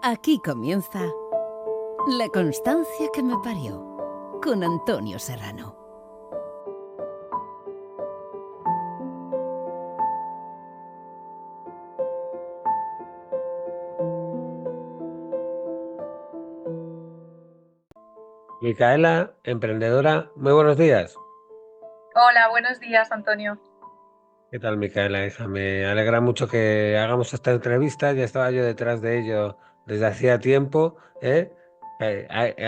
Aquí comienza La constancia que me parió, con Antonio Serrano. Micaela, emprendedora, muy buenos días. Hola, buenos días, Antonio. ¿Qué tal, Micaela, hija? Me alegra mucho que hagamos esta entrevista. Ya estaba yo detrás de ello desde hacía tiempo, ¿eh?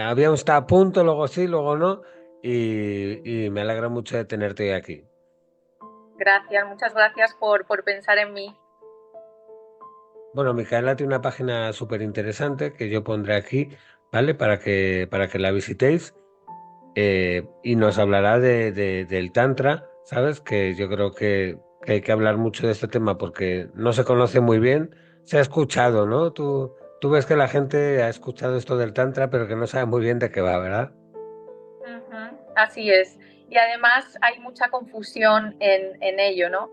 Habíamos estado a punto, luego sí, luego no, y me alegra mucho de tenerte hoy aquí. Gracias, muchas gracias por pensar en mí. Bueno, Micaela tiene una página súper interesante que yo pondré aquí, ¿vale? Para que la visitéis. Y nos hablará del Tantra, ¿sabes? Que yo creo que hay que hablar mucho de este tema porque no se conoce muy bien. Se ha escuchado, ¿no? Tú ves que la gente ha escuchado esto del Tantra, pero que no sabe muy bien de qué va, ¿verdad? Así es. Y además hay mucha confusión en ello, ¿no?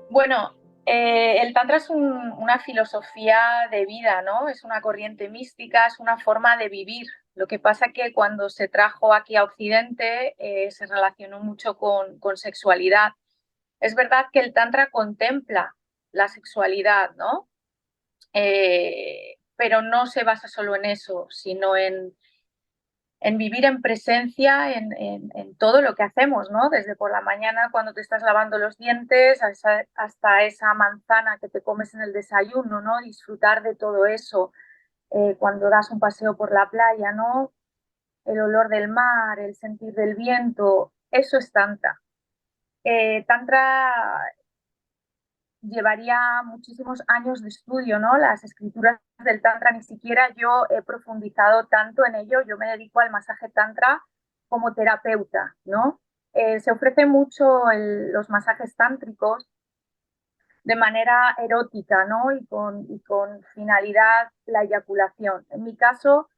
Bueno, el Tantra es una filosofía de vida, ¿no? Es una corriente mística, es una forma de vivir. Lo que pasa que cuando se trajo aquí a Occidente se relacionó mucho con sexualidad. Es verdad que el Tantra contempla la sexualidad, ¿no? Pero no se basa solo en eso, sino en vivir en presencia en todo lo que hacemos, ¿no? Desde por la mañana cuando te estás lavando los dientes hasta esa manzana que te comes en el desayuno, ¿no? Disfrutar de todo eso. Cuando das un paseo por la playa, ¿no? El olor del mar, el sentir del viento, eso es Tantra. Tantra llevaría muchísimos años de estudio, ¿no? Las escrituras del Tantra, ni siquiera yo he profundizado tanto en ello. Yo me dedico al masaje Tantra como terapeuta, ¿no? Se ofrece mucho los masajes tántricos de manera erótica, ¿no? Y con finalidad la eyaculación. En mi caso,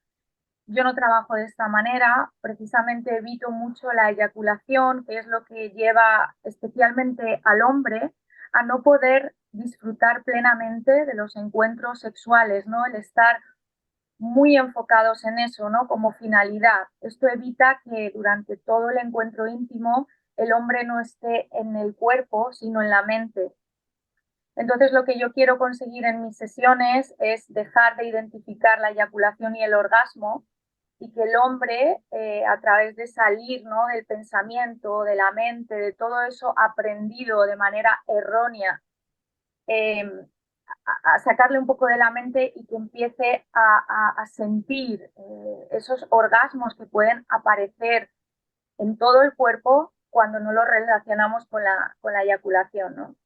yo no trabajo de esta manera, precisamente evito mucho la eyaculación, que es lo que lleva especialmente al hombre a no poder disfrutar plenamente de los encuentros sexuales, ¿no? El estar muy enfocados en eso, ¿no? Como finalidad. Esto evita que durante todo el encuentro íntimo el hombre no esté en el cuerpo, sino en la mente. Entonces, lo que yo quiero conseguir en mis sesiones es dejar de identificar la eyaculación y el orgasmo y que el hombre, a través de salir, ¿no? Del pensamiento, de la mente, de todo eso aprendido de manera errónea, eh, a sacarle un poco de la mente y que empiece a sentir esos orgasmos que pueden aparecer en todo el cuerpo cuando no lo relacionamos con la eyaculación, ¿no?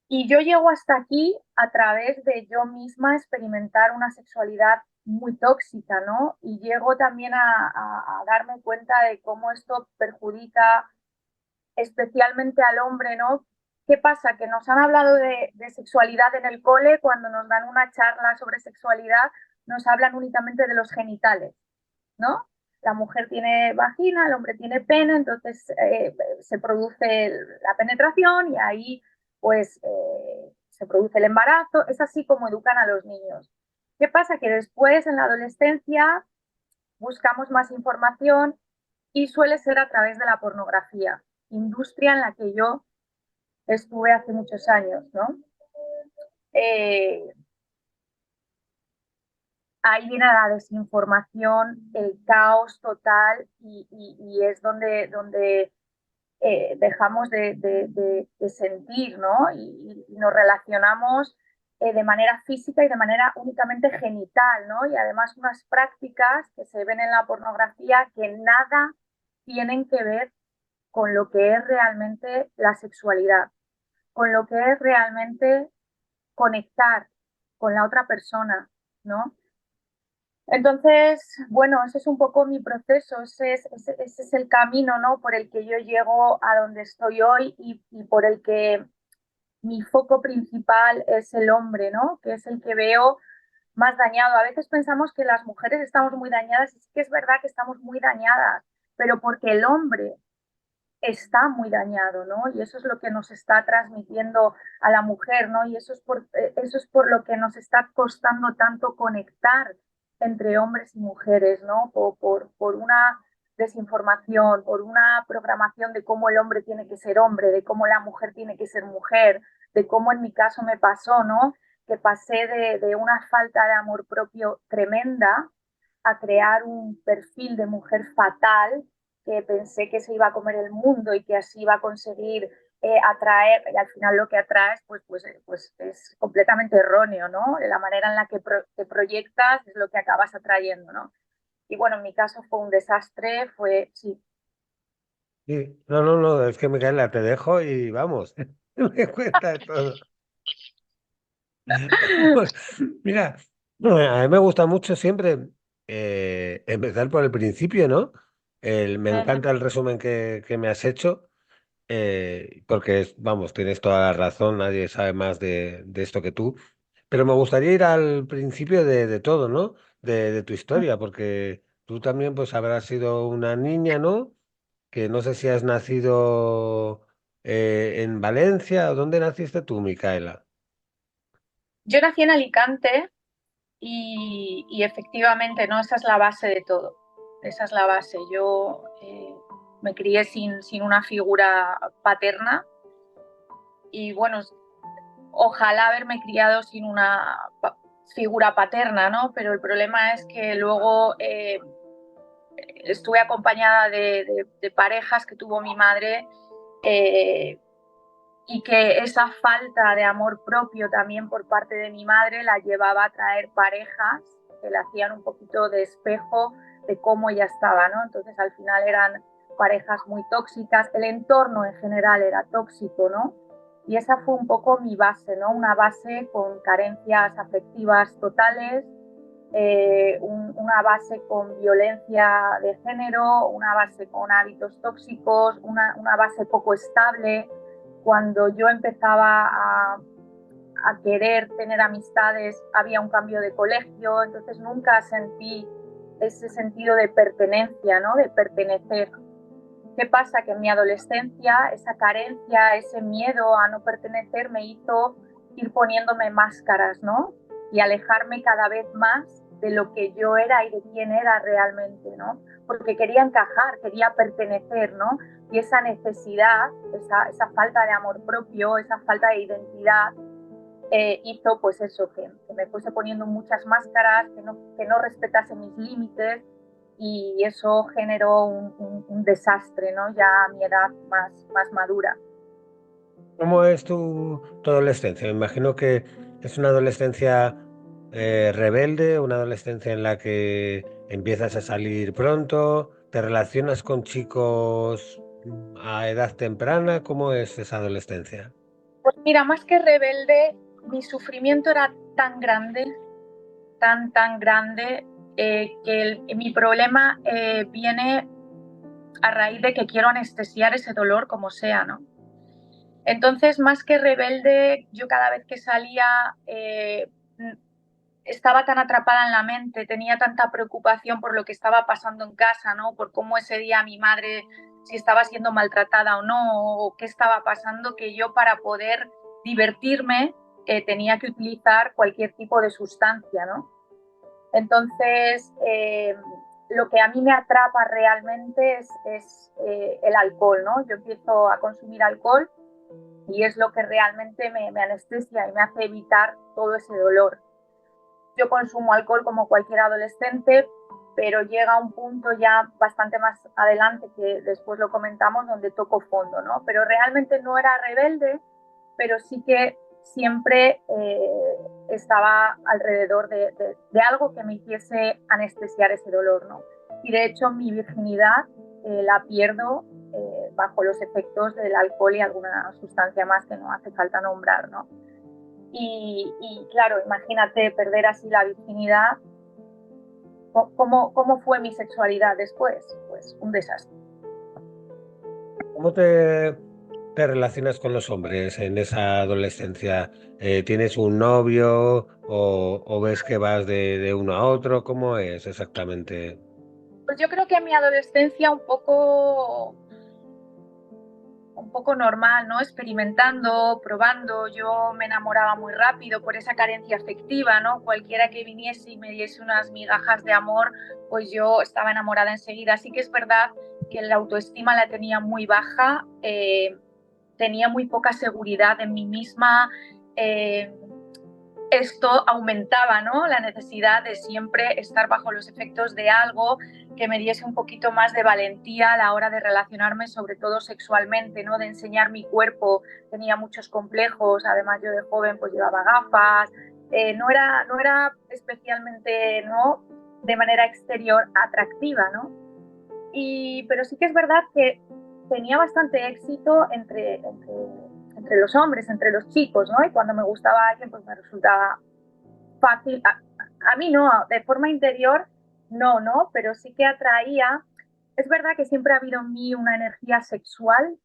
Y yo llego hasta aquí a través de yo misma experimentar una sexualidad muy tóxica, ¿no? Y llego también a darme cuenta de cómo esto perjudica especialmente al hombre, ¿no? ¿Qué pasa? Que nos han hablado de sexualidad en el cole, cuando nos dan una charla sobre sexualidad, nos hablan únicamente de los genitales, ¿no? La mujer tiene vagina, el hombre tiene pene, entonces se produce la penetración y ahí pues se produce el embarazo. Es así como educan a los niños. ¿Qué pasa? Que después en la adolescencia buscamos más información y suele ser a través de la pornografía, industria en la que yo estuve hace muchos años, ¿no? Eh, Ahí viene la desinformación, el caos total y es donde dejamos de sentir, ¿no? Y nos relacionamos de manera física y de manera únicamente genital, ¿no? Y además unas prácticas que se ven en la pornografía que nada tienen que ver con lo que es realmente la sexualidad, con lo que es realmente conectar con la otra persona, ¿no? Entonces, bueno, ese es un poco mi proceso, ese es el camino, ¿no? Por el que yo llego a donde estoy hoy y por el que mi foco principal es el hombre, ¿no? Que es el que veo más dañado. A veces pensamos que las mujeres estamos muy dañadas y sí que es verdad que estamos muy dañadas, pero porque el hombre está muy dañado, ¿no? Y eso es lo que nos está transmitiendo a la mujer, ¿no? Y eso es por lo que nos está costando tanto conectar entre hombres y mujeres, ¿no? Por una desinformación, por una programación de cómo el hombre tiene que ser hombre, de cómo la mujer tiene que ser mujer, de cómo en mi caso me pasó, ¿no? Que pasé de una falta de amor propio tremenda a crear un perfil de mujer fatal que pensé que se iba a comer el mundo y que así iba a conseguir atraer, y al final lo que atraes pues es completamente erróneo, ¿no? La manera en la que te proyectas es lo que acabas atrayendo, ¿no? Y bueno, en mi caso fue un desastre, sí. Sí. No, no, no, es que Micaela, te dejo y vamos, me cuenta de todo. Pues, mira, a mí me gusta mucho siempre empezar por el principio, ¿no? Me encanta el resumen que me has hecho, porque, vamos, tienes toda la razón, nadie sabe más de esto que tú, pero me gustaría ir al principio de todo, ¿no? De tu historia, porque tú también pues habrás sido una niña, ¿no? Que no sé si has nacido en Valencia o dónde naciste tú, Micaela. Yo nací en Alicante y efectivamente, ¿no? Esa es la base de todo. Esa es la base. Yo me crié sin una figura paterna y bueno, ojalá haberme criado sin una figura paterna, ¿no? Pero el problema es que luego estuve acompañada de parejas que tuvo mi madre eh, y que esa falta de amor propio también por parte de mi madre la llevaba a traer parejas que le hacían un poquito de espejo de cómo ella estaba, ¿no? Entonces al final eran parejas muy tóxicas, el entorno en general era tóxico, ¿no? Y esa fue un poco mi base, ¿no? Una base con carencias afectivas totales, una base con violencia de género, una base con hábitos tóxicos, una base poco estable. Cuando yo empezaba a querer tener amistades, había un cambio de colegio, entonces nunca sentí ese sentido de pertenencia, ¿no? De pertenecer. ¿Qué pasa? Que en mi adolescencia esa carencia, ese miedo a no pertenecer me hizo ir poniéndome máscaras, ¿no? Y alejarme cada vez más de lo que yo era y de quién era realmente, ¿no? Porque quería encajar, quería pertenecer, ¿no? Y esa necesidad, esa falta de amor propio, esa falta de identidad, hizo pues eso, que me fuese poniendo muchas máscaras, que no respetase mis límites y eso generó un desastre, ¿no? Ya a mi edad más madura. ¿Cómo es tu adolescencia? Me imagino que es una adolescencia rebelde, una adolescencia en la que empiezas a salir pronto, te relacionas con chicos a edad temprana. ¿Cómo es esa adolescencia? Pues mira, más que rebelde, mi sufrimiento era tan grande, tan grande, mi problema viene a raíz de que quiero anestesiar ese dolor como sea, ¿no? Entonces, más que rebelde, yo cada vez que salía estaba tan atrapada en la mente, tenía tanta preocupación por lo que estaba pasando en casa, ¿no? Por cómo ese día mi madre, si estaba siendo maltratada o no, o qué estaba pasando, que yo para poder divertirme tenía que utilizar cualquier tipo de sustancia, ¿no? Entonces, lo que a mí me atrapa realmente es el alcohol, ¿no? Yo empiezo a consumir alcohol y es lo que realmente me anestesia y me hace evitar todo ese dolor. Yo consumo alcohol como cualquier adolescente, pero llega un punto ya bastante más adelante, que después lo comentamos, donde toco fondo, ¿no? Pero realmente no era rebelde, pero sí que siempre estaba alrededor de algo que me hiciese anestesiar ese dolor, ¿no? Y de hecho mi virginidad la pierdo bajo los efectos del alcohol y alguna sustancia más que no hace falta nombrar, ¿no? Y claro, imagínate perder así la virginidad. ¿Cómo fue mi sexualidad después? Pues un desastre. ¿Cómo te relacionas con los hombres en esa adolescencia? ¿Tienes un novio o ves que vas de uno a otro? ¿Cómo es exactamente? Pues yo creo que en mi adolescencia un poco un poco normal, ¿no? Experimentando, probando. Yo me enamoraba muy rápido por esa carencia afectiva, ¿no? Cualquiera que viniese y me diese unas migajas de amor, pues yo estaba enamorada enseguida. Así que es verdad que la autoestima la tenía muy baja, tenía muy poca seguridad en mí misma. Esto aumentaba, ¿no?, la necesidad de siempre estar bajo los efectos de algo que me diese un poquito más de valentía a la hora de relacionarme, sobre todo sexualmente, ¿no?, de enseñar mi cuerpo. Tenía muchos complejos, además yo de joven pues llevaba gafas, no era especialmente, ¿no?, de manera exterior atractiva, ¿no? Pero sí que es verdad que tenía bastante éxito entre los hombres, entre los chicos, ¿no? Y cuando me gustaba alguien, pues me resultaba fácil. A mí no, de forma interior no, ¿no? Pero sí que atraía. Es verdad que siempre ha habido en mí una energía sexual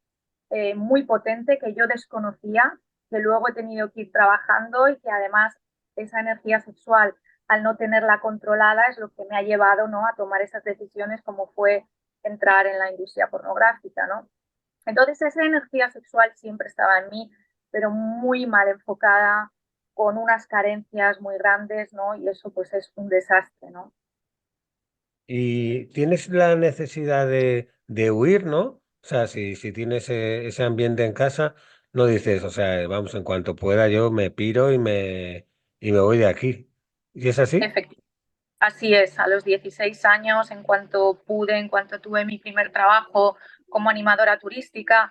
muy potente que yo desconocía, que luego he tenido que ir trabajando y que además esa energía sexual, al no tenerla controlada, es lo que me ha llevado, ¿no?, a tomar esas decisiones como fue entrar en la industria pornográfica, ¿no? Entonces esa energía sexual siempre estaba en mí, pero muy mal enfocada, con unas carencias muy grandes, ¿no? Y eso pues es un desastre, ¿no? Y tienes la necesidad de huir, ¿no? O sea, si tienes ese ambiente en casa, no dices, o sea, vamos, en cuanto pueda yo me piro y me voy de aquí. ¿Y es así? Efectivamente. Así es, a los 16 años, en cuanto pude, en cuanto tuve mi primer trabajo como animadora turística,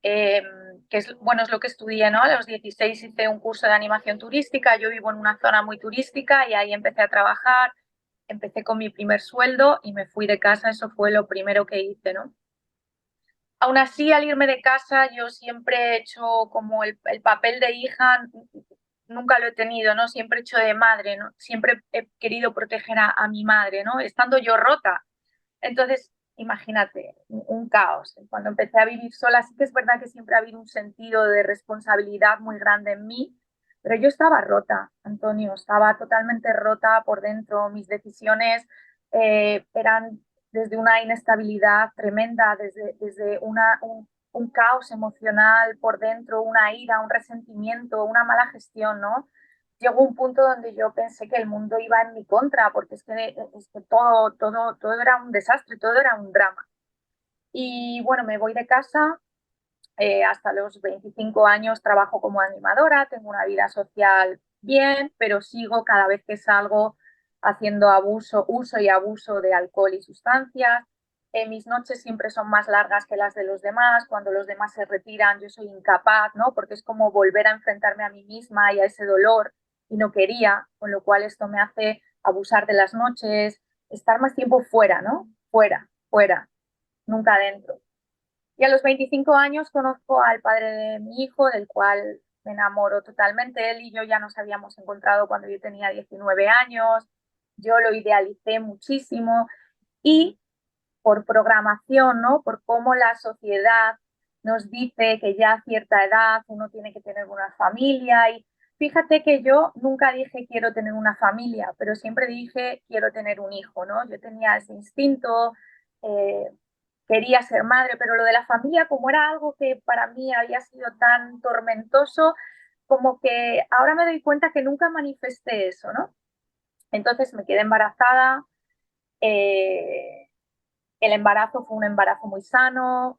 eh, que es, bueno, es lo que estudié, ¿no? A los 16 hice un curso de animación turística, yo vivo en una zona muy turística y ahí empecé a trabajar, empecé con mi primer sueldo y me fui de casa, eso fue lo primero que hice, ¿no? Aún así, al irme de casa, yo siempre he hecho como el papel de hija, nunca lo he tenido, ¿no? Siempre he hecho de madre, ¿no? Siempre he querido proteger a mi madre, ¿no? Estando yo rota. Entonces, imagínate, un caos. Cuando empecé a vivir sola, sí que es verdad que siempre ha habido un sentido de responsabilidad muy grande en mí, pero yo estaba rota, Antonio, estaba totalmente rota por dentro. Mis decisiones eran desde una inestabilidad tremenda, desde un caos emocional por dentro, una ira, un resentimiento, una mala gestión, ¿no? Llegó un punto donde yo pensé que el mundo iba en mi contra, porque es que todo era un desastre, todo era un drama. Y bueno, me voy de casa, hasta los 25 años trabajo como animadora, tengo una vida social bien, pero sigo cada vez que salgo haciendo uso y abuso de alcohol y sustancias. Mis noches siempre son más largas que las de los demás. Cuando los demás se retiran, yo soy incapaz, ¿no? Porque es como volver a enfrentarme a mí misma y a ese dolor y no quería, con lo cual esto me hace abusar de las noches, estar más tiempo fuera, ¿no? Fuera, fuera, nunca dentro. Y a los 25 años conozco al padre de mi hijo, del cual me enamoro totalmente. Él y yo ya nos habíamos encontrado cuando yo tenía 19 años. Yo lo idealicé muchísimo y por programación, ¿no? Por cómo la sociedad nos dice que ya a cierta edad uno tiene que tener una familia. Y fíjate que yo nunca dije quiero tener una familia, pero siempre dije quiero tener un hijo, ¿no? Yo tenía ese instinto, eh, quería ser madre, pero lo de la familia, como era algo que para mí había sido tan tormentoso, como que ahora me doy cuenta que nunca manifesté eso, ¿no? Entonces me quedé embarazada. eh, el embarazo fue un embarazo muy sano,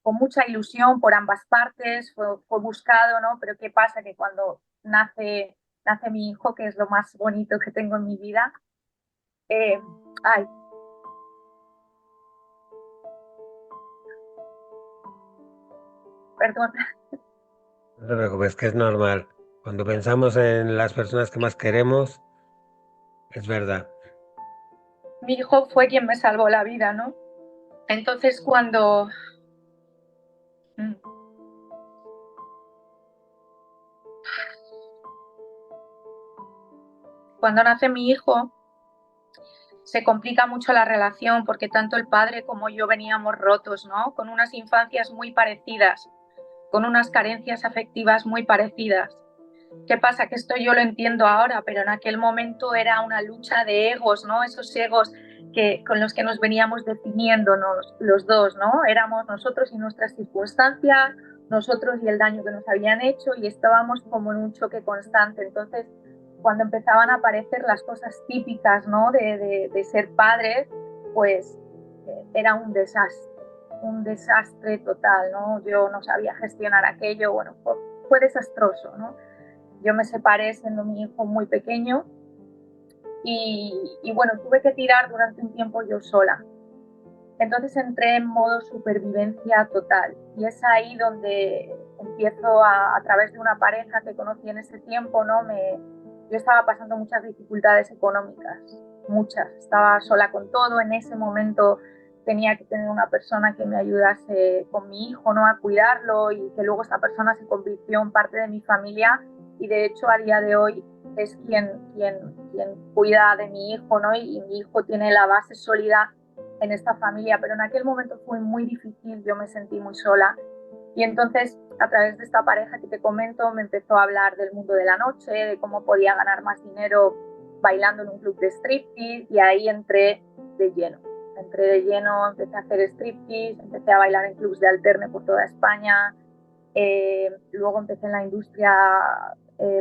con mucha ilusión por ambas partes, fue buscado, ¿no? Pero ¿qué pasa? Que cuando nace mi hijo, que es lo más bonito que tengo en mi vida, eh, ay, perdón, No te preocupes, que es normal. Cuando pensamos en las personas que más queremos, es verdad. mi hijo fue quien me salvó la vida, ¿no? Entonces mm, cuando nace mi hijo, se complica mucho la relación porque tanto el padre como yo veníamos rotos, ¿no? Con unas infancias muy parecidas, con unas carencias afectivas muy parecidas. ¿Qué pasa? Que esto yo lo entiendo ahora, pero en aquel momento era una lucha de egos, ¿no? Esos egos con los que nos veníamos definiéndonos los dos, ¿no? Éramos nosotros y nuestras circunstancias, nosotros y el daño que nos habían hecho, y estábamos como en un choque constante. Entonces, cuando empezaban a aparecer las cosas típicas, ¿no? de ser padres, pues era un desastre total, ¿no? Yo no sabía gestionar aquello, bueno, fue desastroso, ¿no? Yo me separé siendo mi hijo muy pequeño y bueno, tuve que tirar durante un tiempo yo sola. Entonces entré en modo supervivencia total y es ahí donde empiezo a través de una pareja que conocí en ese tiempo, ¿no? Yo estaba pasando muchas dificultades económicas, muchas. Estaba sola con todo. En ese momento tenía que tener una persona que me ayudase con mi hijo, ¿no? A cuidarlo, y que luego esta persona se convirtió en parte de mi familia, y de hecho a día de hoy es quien cuida de mi hijo, ¿no? Y mi hijo tiene la base sólida en esta familia, pero en aquel momento fue muy difícil, yo me sentí muy sola, y entonces a través de esta pareja que te comento me empezó a hablar del mundo de la noche, de cómo podía ganar más dinero bailando en un club de striptease, y ahí de lleno. Entré de lleno, empecé a hacer striptease, empecé a bailar en clubs de alterne por toda España, luego empecé en la industria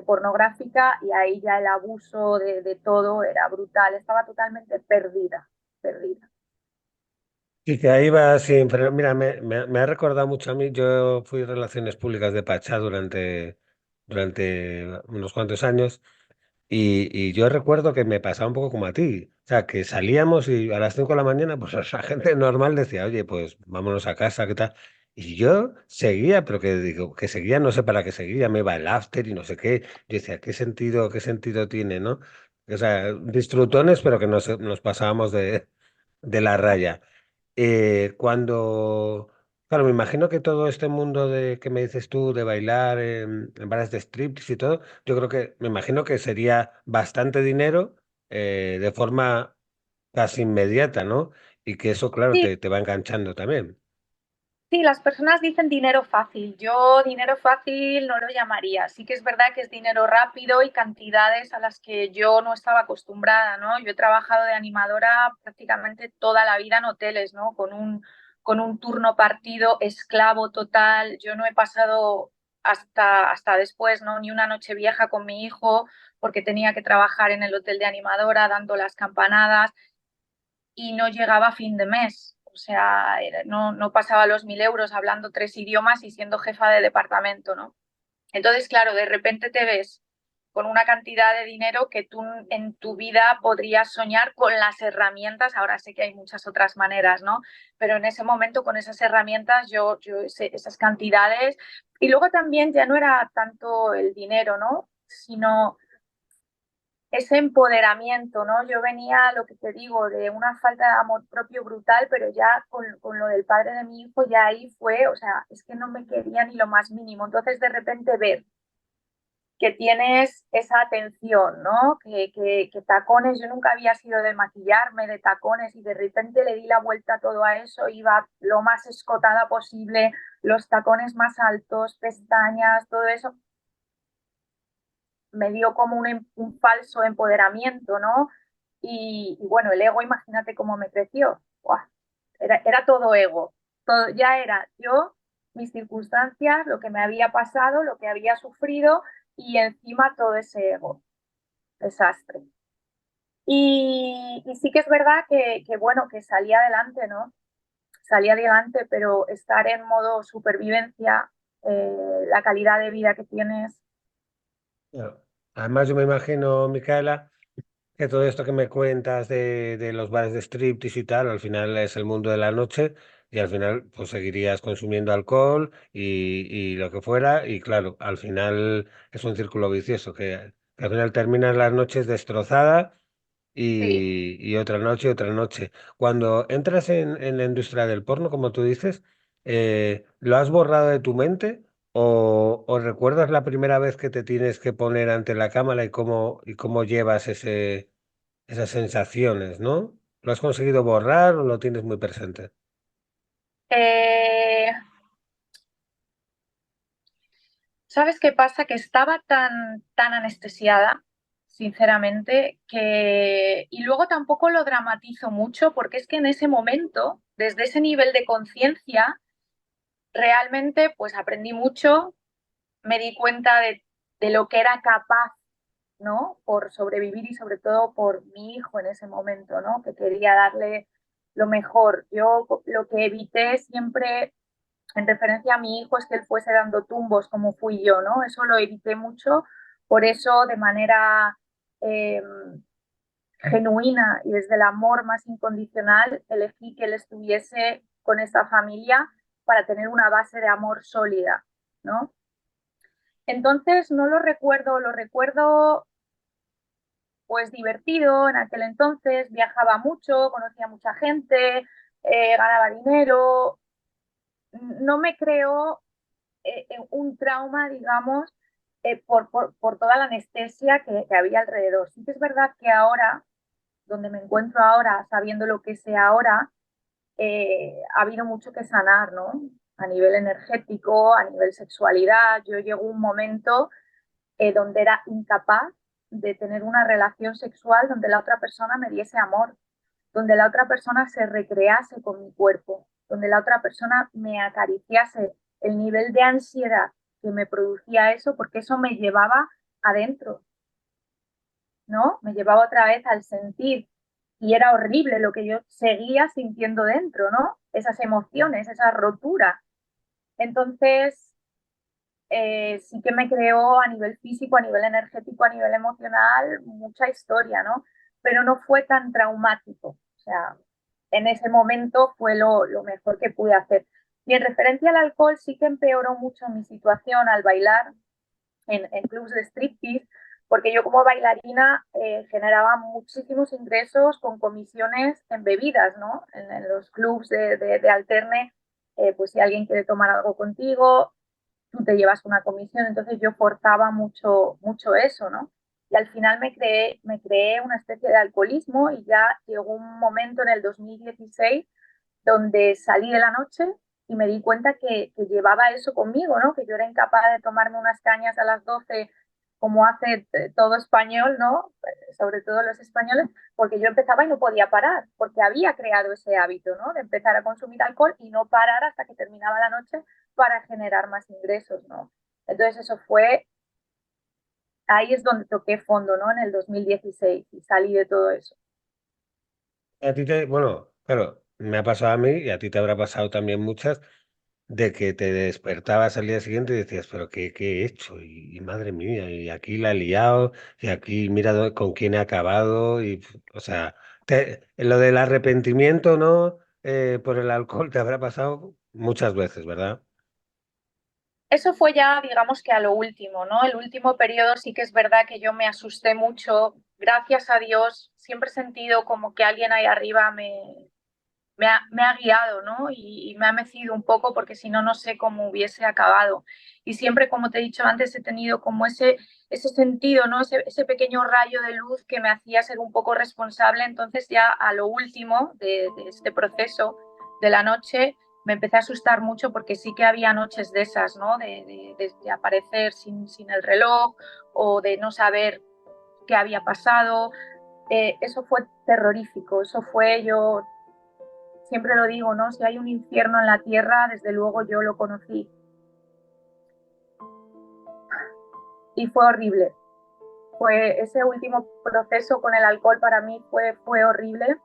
pornográfica, y ahí ya el abuso de todo era brutal, estaba totalmente perdida, perdida. Y que ahí va sin frenar. Mira, me ha recordado mucho a mí. Yo fui Relaciones Públicas de Pachá durante unos cuantos años. Y yo recuerdo que me pasaba un poco como a ti. O sea, que salíamos y a las 5 de la mañana, pues la gente normal decía, oye, pues vámonos a casa, ¿qué tal? Y yo seguía, pero que digo, que seguía, no sé para qué seguía, me iba al after y no sé qué. Yo decía, qué sentido tiene, ¿no? O sea, disfrutones, pero que nos pasábamos de la raya. Claro, me imagino que todo este mundo de que me dices tú, de bailar en bares de striptease y todo, yo creo que, me imagino que sería bastante dinero de forma casi inmediata, ¿no? Y que eso, claro, Sí, te va enganchando también. sí, las personas dicen dinero fácil. Yo dinero fácil no lo llamaría. Sí que es verdad que es dinero rápido y cantidades a las que yo no estaba acostumbrada, ¿no? Yo he trabajado de animadora prácticamente toda la vida en hoteles, ¿no? Con un turno partido, esclavo total. Yo no he pasado hasta después, ¿no? Ni una noche vieja con mi hijo, porque tenía que trabajar en el hotel de animadora dando las campanadas, y no llegaba a fin de mes. O sea, no pasaba los 1.000 euros hablando 3 idiomas y siendo jefa de departamento, ¿no? Entonces, claro, de repente te ves con una cantidad de dinero que tú en tu vida podrías soñar con las herramientas. Ahora sé que hay muchas otras maneras, ¿no? Pero en ese momento, con esas herramientas, esas cantidades. Y luego también ya no era tanto el dinero, ¿no? Sino ese empoderamiento, ¿no? Yo venía, lo que te digo, de una falta de amor propio brutal, pero ya con lo del padre de mi hijo, ya ahí fue, o sea, es que no me quería ni lo más mínimo. Entonces, de repente ver que tienes esa atención, ¿no? Que tacones, yo nunca había sido de maquillarme, de tacones, y de repente le di la vuelta a todo a eso, iba lo más escotada posible, los tacones más altos, pestañas, todo eso me dio como un falso empoderamiento, ¿no? Y bueno, el ego, imagínate cómo me creció. ¡Buah! Era todo ego. Todo, ya era yo, mis circunstancias, lo que me había pasado, lo que había sufrido, y encima todo ese ego. Desastre. Y sí que es verdad bueno, que salí adelante, ¿no? Salí adelante, pero estar en modo supervivencia, la calidad de vida que tienes. Claro. Además, yo me imagino, Micaela, que todo esto que me cuentas de los bares de striptease y tal, al final es el mundo de la noche y al final pues seguirías consumiendo alcohol y lo que fuera y claro, al final es un círculo vicioso que al final terminas las noches destrozada Sí. y otra noche, otra noche. Cuando entras en la industria del porno, como tú dices, ¿lo has borrado de tu mente o recuerdas la primera vez que te tienes que poner ante la cámara y cómo llevas esas sensaciones, ¿no? ¿Lo has conseguido borrar o lo tienes muy presente? Eh, ¿Sabes qué pasa? Que estaba tan anestesiada, sinceramente, y luego tampoco lo dramatizo mucho porque es que en ese momento, desde ese nivel de conciencia, realmente pues aprendí mucho, me di cuenta de lo que era capaz, ¿no? Por sobrevivir y sobre todo por mi hijo en ese momento, ¿no? Que quería darle lo mejor. Yo lo que evité siempre en referencia a mi hijo es que él fuese dando tumbos como fui yo, ¿no? Eso lo evité mucho, por eso de manera eh, genuina y desde el amor más incondicional elegí que él estuviese con esta familia para tener una base de amor sólida, ¿no? Entonces no lo recuerdo pues divertido en aquel entonces, viajaba mucho, conocía mucha gente, ganaba dinero, no me creo un trauma, digamos, por toda la anestesia que había alrededor. Sí que es verdad que ahora, donde me encuentro ahora, sabiendo lo que sé ahora, ha habido mucho que sanar, ¿no? A nivel energético, a nivel sexualidad. Yo llego a un momento donde era incapaz de tener una relación sexual donde la otra persona me diese amor, donde la otra persona se recrease con mi cuerpo, donde la otra persona me acariciase, el nivel de ansiedad que me producía eso, porque eso me llevaba adentro, ¿no? Me llevaba otra vez al sentir y era horrible lo que yo seguía sintiendo dentro, ¿no? Esas emociones, esa rotura. Entonces, sí que me creó a nivel físico, a nivel energético, a nivel emocional, mucha historia, ¿no? Pero no fue tan traumático. O sea, en ese momento fue lo mejor que pude hacer. Y en referencia al alcohol, sí que empeoró mucho mi situación al bailar en clubs de striptease, porque yo como bailarina generaba muchísimos ingresos con comisiones en bebidas, ¿no? En los clubs de alterne, pues si alguien quiere tomar algo contigo, tú te llevas una comisión, entonces yo forzaba mucho, mucho eso, ¿no? Y al final me creé una especie de alcoholismo y ya llegó un momento en el 2016 donde salí de la noche y me di cuenta que llevaba eso conmigo, ¿no? Que yo era incapaz de tomarme unas cañas a las 12 como hace todo español, ¿no? Sobre todo los españoles, porque yo empezaba y no podía parar, porque había creado ese hábito, ¿no? De empezar a consumir alcohol y no parar hasta que terminaba la noche para generar más ingresos, ¿no? Entonces eso fue, ahí es donde toqué fondo, ¿no? En el 2016 y salí de todo eso. Bueno, claro, me ha pasado a mí y a ti te habrá pasado también muchas, de que te despertabas al día siguiente y decías, pero ¿qué he hecho? Y madre mía, y aquí la he liado, y aquí mira con quién he acabado, y o sea, lo del arrepentimiento, ¿no? Por el alcohol te habrá pasado muchas veces, ¿verdad? Eso fue ya, digamos que a lo último, ¿no? El último periodo sí que es verdad que yo me asusté mucho. Gracias a Dios, siempre he sentido como que alguien ahí arriba me ha guiado, ¿no? Y me ha mecido un poco porque si no, no sé cómo hubiese acabado. Y siempre, como te he dicho antes, he tenido como ese sentido, ¿no? Ese pequeño rayo de luz que me hacía ser un poco responsable. Entonces ya a lo último de este proceso de la noche me empecé a asustar mucho porque sí que había noches de esas, ¿no? De aparecer sin el reloj o de no saber qué había pasado. Eso fue terrorífico, eso fue yo siempre lo digo, ¿no? Si hay un infierno en la tierra, desde luego yo lo conocí y fue horrible. Fue ese último proceso con el alcohol para mí fue horrible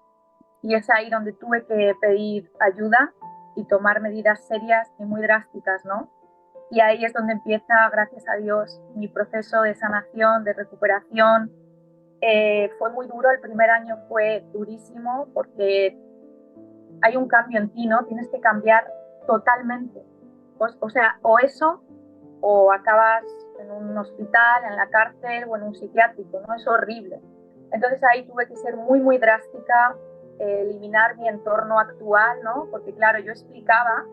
y es ahí donde tuve que pedir ayuda y tomar medidas serias y muy drásticas, ¿no? Y ahí es donde empieza, gracias a Dios, mi proceso de sanación, de recuperación. Fue muy duro, el primer año fue durísimo porque hay un cambio en ti, ¿no? Tienes que cambiar totalmente. O sea, o eso o acabas en un hospital, en la cárcel o en un psiquiátrico, ¿no? Es horrible. Entonces ahí tuve que ser muy, muy drástica, eliminar mi entorno actual, ¿no? Porque claro, yo explicaba,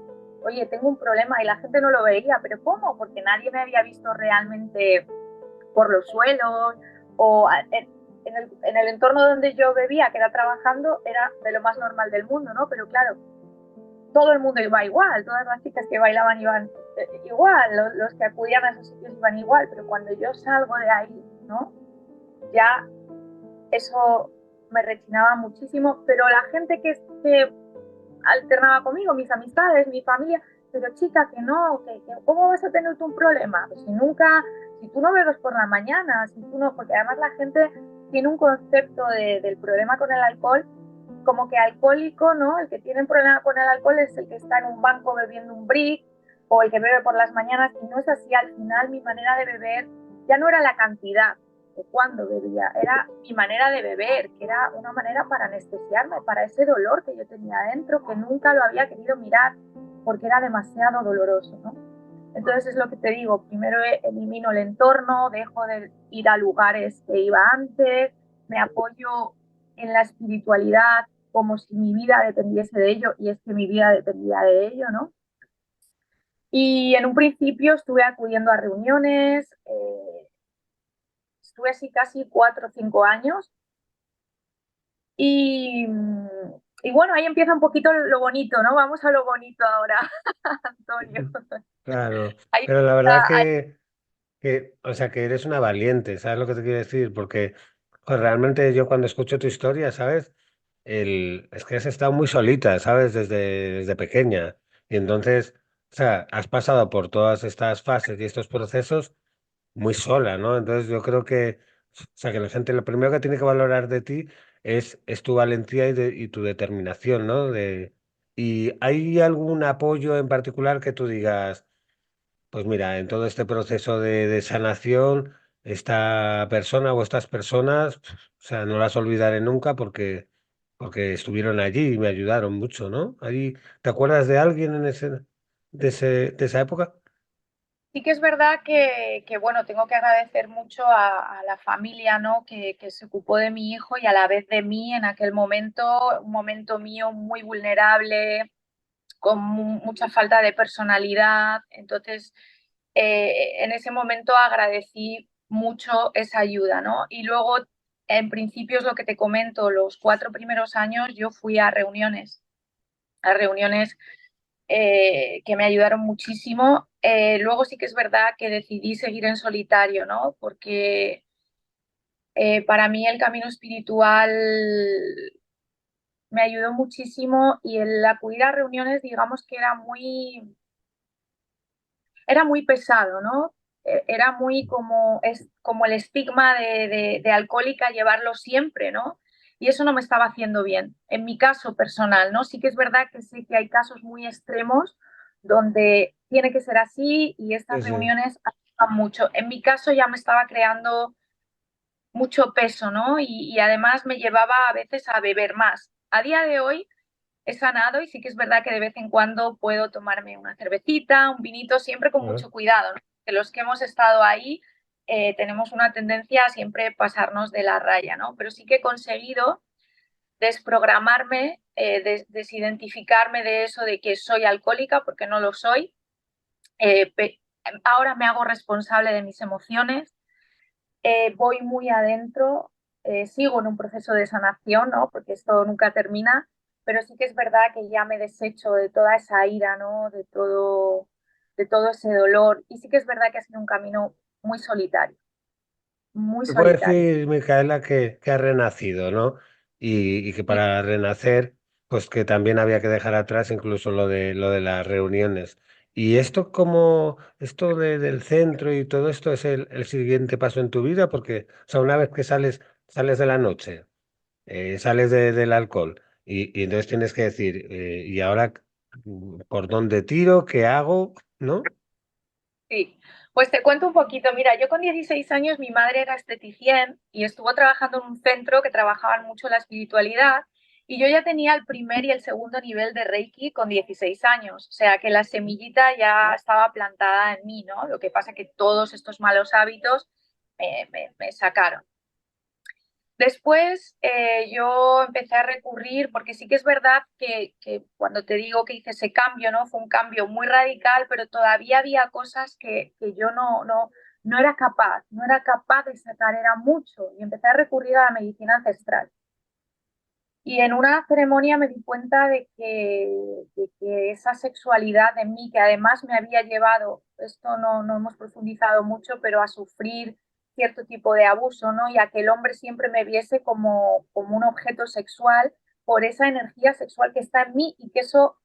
oye, tengo un problema y la gente no lo veía, pero ¿cómo? Porque nadie me había visto realmente por los suelos o en el entorno donde yo bebía, que era trabajando, era de lo más normal del mundo, ¿no? Pero claro, todo el mundo iba igual, todas las chicas que bailaban iban igual, los que acudían a esos sitios iban igual, pero cuando yo salgo de ahí, ¿no? ya eso me rechinaba muchísimo, pero la gente que alternaba conmigo, mis amistades, mi familia, pero chica, que no, que ¿cómo vas a tener tú un problema? Pues si nunca, si tú no bebes por la mañana, si tú no, porque además la gente tiene un concepto del problema con el alcohol como que alcohólico, ¿no? El que tiene un problema con el alcohol es el que está en un banco bebiendo un brick o el que bebe por las mañanas, y no es así. Al final mi manera de beber ya no era la cantidad de cuando bebía, era mi manera de beber, que era una manera para anestesiarme, para ese dolor que yo tenía dentro, que nunca lo había querido mirar porque era demasiado doloroso, ¿no? Entonces es lo que te digo, primero elimino el entorno, dejo de ir a lugares que iba antes, me apoyo en la espiritualidad como si mi vida dependiese de ello, y es que mi vida dependía de ello, ¿no? Y en un principio estuve acudiendo a reuniones, estuve así casi 4 o 5 años, y, y bueno, ahí empieza un poquito lo bonito, ¿no? Vamos a lo bonito ahora, Antonio. Claro, Ahí pero la verdad empieza, o sea, que eres una valiente, ¿sabes lo que te quiero decir? Porque pues, realmente yo cuando escucho tu historia, ¿sabes? Es que has estado muy solita, ¿sabes? Desde pequeña. Y entonces, o sea, has pasado por todas estas fases y estos procesos muy sola, ¿no? Entonces yo creo que, o sea, que la gente lo primero que tiene que valorar de ti es tu valentía y tu determinación, ¿no? ¿Y hay algún apoyo en particular que tú digas? Pues mira, en todo este proceso de sanación, esta persona o estas personas, o sea, no las olvidaré nunca porque estuvieron allí y me ayudaron mucho, ¿no? ¿Te acuerdas de alguien de esa época? sí que es verdad bueno, tengo que agradecer mucho a la familia, ¿no? Que se ocupó de mi hijo y a la vez de mí en aquel momento, un momento mío muy vulnerable, con mucha falta de personalidad. Entonces, en ese momento agradecí mucho esa ayuda, ¿no? Y luego, en principio es lo que te comento, los 4 primeros años yo fui a reuniones que me ayudaron muchísimo. Luego sí que es verdad que decidí seguir en solitario, ¿no? Porque para mí el camino espiritual me ayudó muchísimo, y el acudir a reuniones, digamos que era muy pesado, ¿no? Era muy como el estigma de alcohólica, llevarlo siempre, ¿no? Y eso no me estaba haciendo bien, en mi caso personal, ¿no? Sí que es verdad que sé que hay casos muy extremos donde tiene que ser así y Sí, estas sí. reuniones ayudan mucho. En mi caso ya me estaba creando mucho peso, ¿no? Y además me llevaba a veces a beber más. A día de hoy he sanado y sí que es verdad que de vez en cuando puedo tomarme una cervecita, un vinito, siempre con Ah, mucho cuidado, ¿no? Que los que hemos estado ahí tenemos una tendencia a siempre pasarnos de la raya, ¿no? Pero sí que he conseguido desprogramarme, desidentificarme de eso de que soy alcohólica, porque no lo soy. Eh, Ahora me hago responsable de mis emociones, voy muy adentro, sigo en un proceso de sanación, ¿no? Porque esto nunca termina, pero sí que es verdad que ya me desecho de toda esa ira, ¿no? De todo ese dolor. Y sí que es verdad que ha sido un camino muy solitario, muy Se puede solitario. decir, Micaela, que ha renacido, ¿no? Y que Sí, para renacer, pues que también había que dejar atrás incluso lo de las reuniones. Y esto del centro y todo esto es el siguiente paso en tu vida, porque, o sea, una vez que sales de la noche, sales del alcohol, y entonces tienes que decir, ¿y ahora por dónde tiro? ¿Qué hago? ¿No? sí. Pues te cuento un poquito. Mira, yo con 16 años mi madre era esteticien y estuvo trabajando en un centro que trabajaban mucho la espiritualidad, y yo ya tenía el primer y el segundo nivel de Reiki con 16 años. O sea que la semillita ya estaba plantada en mí, ¿no? Lo que pasa que todos estos malos hábitos me sacaron. Después yo empecé a recurrir, porque sí que es verdad que cuando te digo que hice ese cambio, ¿no? Fue un cambio muy radical, pero todavía había cosas que yo no era capaz, no era capaz de sacar, era mucho, y empecé a recurrir a la medicina ancestral. Y en una ceremonia me di cuenta de que esa sexualidad en mí, que además me había llevado, esto no hemos profundizado mucho, pero a sufrir cierto tipo de abuso, ¿no? Y a que el hombre siempre me viese como un objeto sexual por esa energía sexual que está en mí y que eso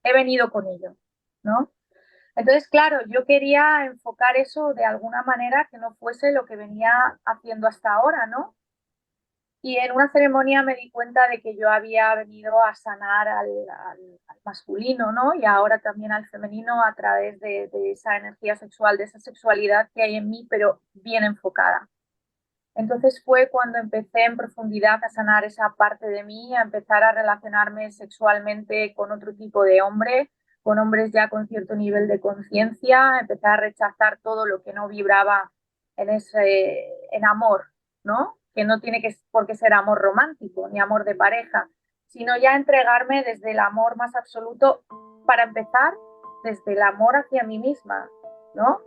he venido con ello, ¿no? Entonces, claro, yo quería enfocar eso de alguna manera que no fuese lo que venía haciendo hasta ahora, ¿no? Y en una ceremonia me di cuenta de que yo había venido a sanar al masculino, ¿no? Y ahora también al femenino a través de esa energía sexual, de esa sexualidad que hay en mí, pero bien enfocada. Entonces fue cuando empecé en profundidad a sanar esa parte de mí, a empezar a relacionarme sexualmente con otro tipo de hombre, con hombres ya con cierto nivel de conciencia, empezar a rechazar todo lo que no vibraba en amor, ¿no? Que no tiene por qué ser amor romántico ni amor de pareja, sino ya entregarme desde el amor más absoluto, para empezar, desde el amor hacia mí misma, ¿no?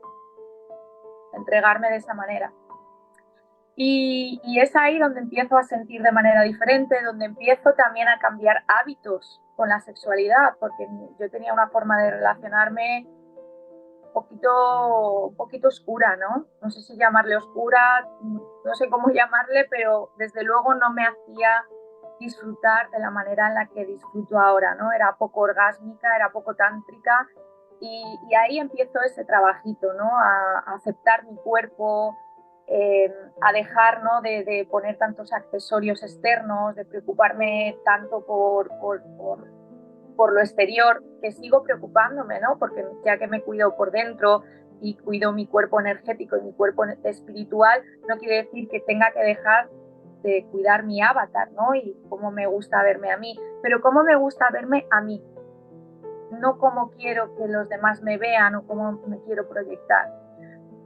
Entregarme de esa manera. Y es ahí donde empiezo a sentir de manera diferente, donde empiezo también a cambiar hábitos con la sexualidad, porque yo tenía una forma de relacionarme un poquito oscura, ¿no? No sé si llamarle oscura, no sé cómo llamarle, pero desde luego no me hacía disfrutar de la manera en la que disfruto ahora, ¿no? Era poco orgásmica, era poco tántrica, y ahí empiezo ese trabajito, ¿no? A aceptar mi cuerpo, a dejar, ¿no? de poner tantos accesorios externos, de preocuparme tanto por lo exterior, que sigo preocupándome, ¿no? Porque ya que me cuido por dentro y cuido mi cuerpo energético y mi cuerpo espiritual, no quiere decir que tenga que dejar de cuidar mi avatar, ¿no? Y cómo me gusta verme a mí, pero cómo me gusta verme a mí, no cómo quiero que los demás me vean o cómo me quiero proyectar.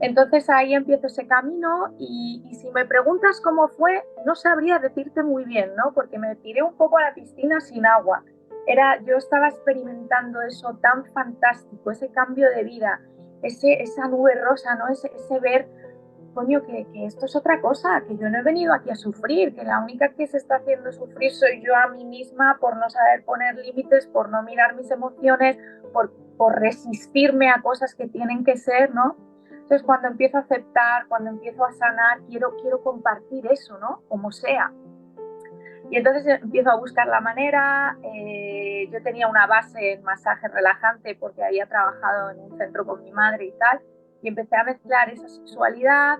Entonces ahí empiezo ese camino y si me preguntas cómo fue, no sabría decirte muy bien, ¿no? Porque me tiré un poco a la piscina sin agua. Yo estaba experimentando eso tan fantástico, ese cambio de vida, esa nube rosa, ¿no? Ese ver, coño, que esto es otra cosa, que yo no he venido aquí a sufrir, que la única que se está haciendo sufrir soy yo a mí misma por no saber poner límites, por no mirar mis emociones, por resistirme a cosas que tienen que ser, ¿no? Entonces, cuando empiezo a aceptar, cuando empiezo a sanar, quiero compartir eso, ¿no? Como sea. Y entonces empiezo a buscar la manera. Yo tenía una base en masaje relajante porque había trabajado en un centro con mi madre y tal. Y empecé a mezclar esa sexualidad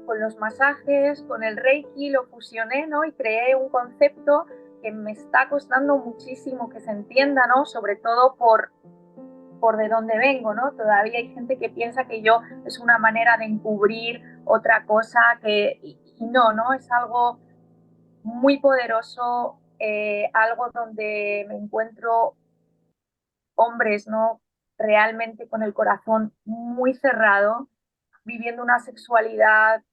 con los masajes, con el Reiki, lo fusioné, ¿no? Y creé un concepto que me está costando muchísimo que se entienda, ¿no? Sobre todo por de dónde vengo, ¿no? Todavía hay gente que piensa que yo es una manera de encubrir otra cosa y no, ¿no? Es algo muy poderoso, algo donde me encuentro hombres, ¿no? Realmente con el corazón muy cerrado, viviendo una sexualidad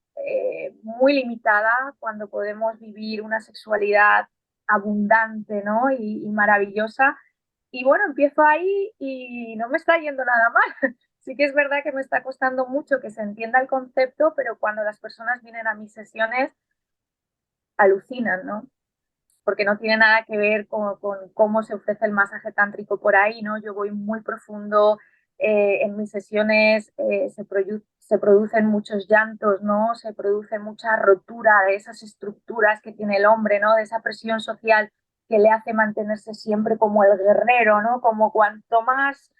muy limitada, cuando podemos vivir una sexualidad abundante, ¿no? Y maravillosa. Y bueno, empiezo ahí y no me está yendo nada mal. Sí que es verdad que me está costando mucho que se entienda el concepto, pero cuando las personas vienen a mis sesiones, alucinan, ¿no? Porque no tiene nada que ver con cómo se ofrece el masaje tántrico por ahí, ¿no? Yo voy muy profundo, en mis sesiones se producen muchos llantos, ¿no? Se produce mucha rotura de esas estructuras que tiene el hombre, ¿no? De esa presión social que le hace mantenerse siempre como el guerrero, ¿no? Como cuanto más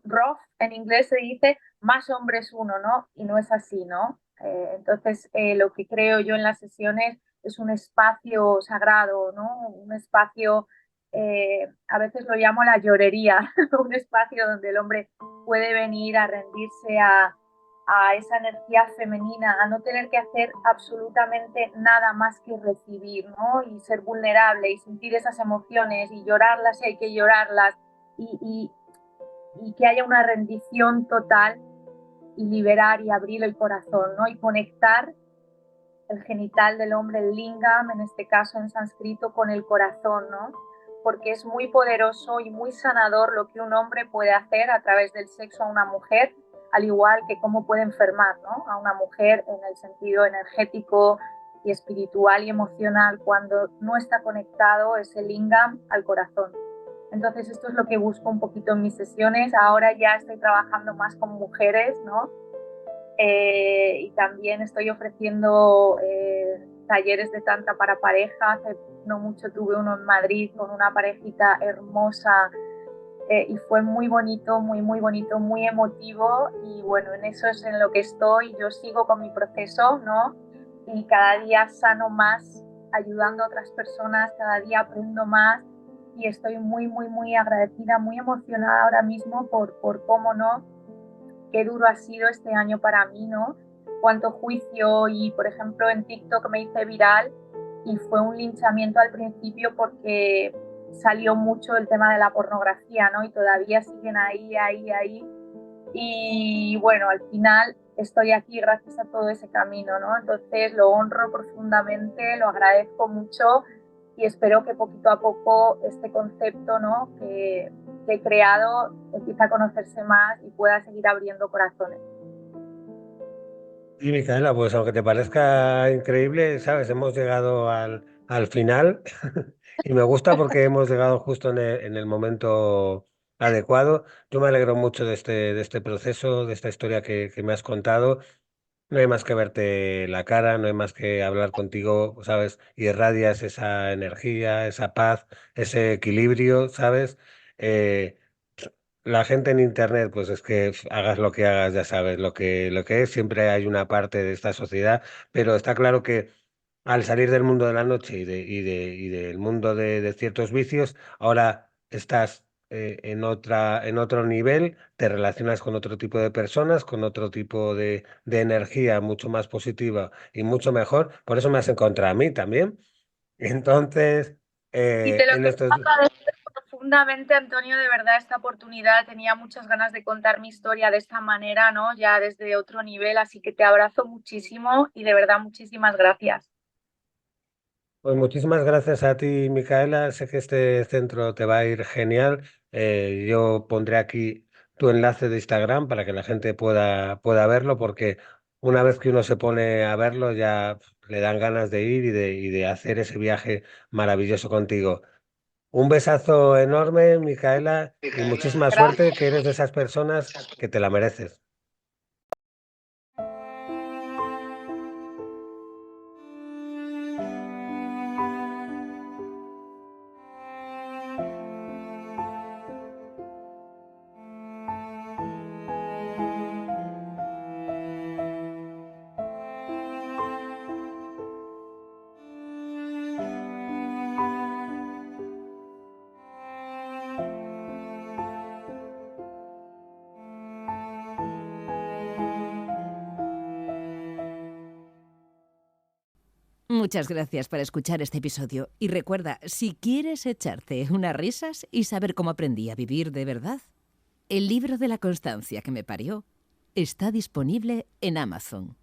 rough, en inglés se dice, más hombre es uno, ¿no? Y no es así, ¿no? Entonces, lo que creo yo en las sesiones es un espacio sagrado, ¿no? Un espacio, a veces lo llamo la llorería, un espacio donde el hombre puede venir a rendirse a esa energía femenina, a no tener que hacer absolutamente nada más que recibir, ¿no? Y ser vulnerable y sentir esas emociones y llorarlas si hay que llorarlas y, y que haya una rendición total y liberar y abrir el corazón, ¿no? Y conectar el genital del hombre, el lingam, en este caso en sánscrito, con el corazón, ¿no? Porque es muy poderoso y muy sanador lo que un hombre puede hacer a través del sexo a una mujer, al igual que cómo puede enfermar, ¿no? A una mujer en el sentido energético y espiritual y emocional cuando no está conectado ese lingam al corazón. Entonces esto es lo que busco un poquito en mis sesiones. Ahora ya estoy trabajando más con mujeres, ¿no? y también estoy ofreciendo talleres de tantra para pareja. Hace no mucho tuve uno en Madrid con una parejita hermosa y fue muy bonito, muy bonito, muy emotivo, y bueno, en eso es en lo que estoy. Yo sigo con mi proceso, ¿no? Y cada día sano más, ayudando a otras personas, cada día aprendo más y estoy muy agradecida, muy emocionada ahora mismo por cómo, ¿no? Qué duro ha sido este año para mí, ¿no? Cuánto juicio, y por ejemplo en TikTok me hice viral y fue un linchamiento al principio porque salió mucho el tema de la pornografía, ¿no? Y todavía siguen ahí. Y bueno, al final estoy aquí gracias a todo ese camino, ¿no? Entonces lo honro profundamente, lo agradezco mucho y espero que poquito a poco este concepto, ¿no? que he creado empiece a conocerse más y pueda seguir abriendo corazones. Y Micaela, pues aunque te parezca increíble, sabes, hemos llegado al final y me gusta porque hemos llegado justo en el momento adecuado. Yo me alegro mucho de este proceso, de esta historia que me has contado. No hay más que verte la cara, no hay más que hablar contigo, ¿sabes? Y irradias esa energía, esa paz, ese equilibrio, ¿sabes? Eh, la gente en internet, pues es que hagas lo que hagas, ya sabes lo que es. Siempre hay una parte de esta sociedad, pero está claro que al salir del mundo de la noche y del mundo de ciertos vicios, ahora estás en otro nivel, te relacionas con otro tipo de personas, con otro tipo de energía mucho más positiva y mucho mejor. Por eso me has encontrado a mí también. Entonces, Y te lo en quiero estos... agradecer profundamente, Antonio, de verdad, esta oportunidad. Tenía muchas ganas de contar mi historia de esta manera, ¿no? Ya desde otro nivel, así que te abrazo muchísimo y de verdad muchísimas gracias. Pues muchísimas gracias a ti, Micaela. Sé que este centro te va a ir genial. Yo pondré aquí tu enlace de Instagram para que la gente pueda verlo, porque una vez que uno se pone a verlo ya le dan ganas de ir y de hacer ese viaje maravilloso contigo. Un besazo enorme, Micaela, y muchísima suerte, que eres de esas personas que te la mereces. Muchas gracias por escuchar este episodio. Y recuerda, si quieres echarte unas risas y saber cómo aprendí a vivir de verdad, el libro de la constancia que me parió está disponible en Amazon.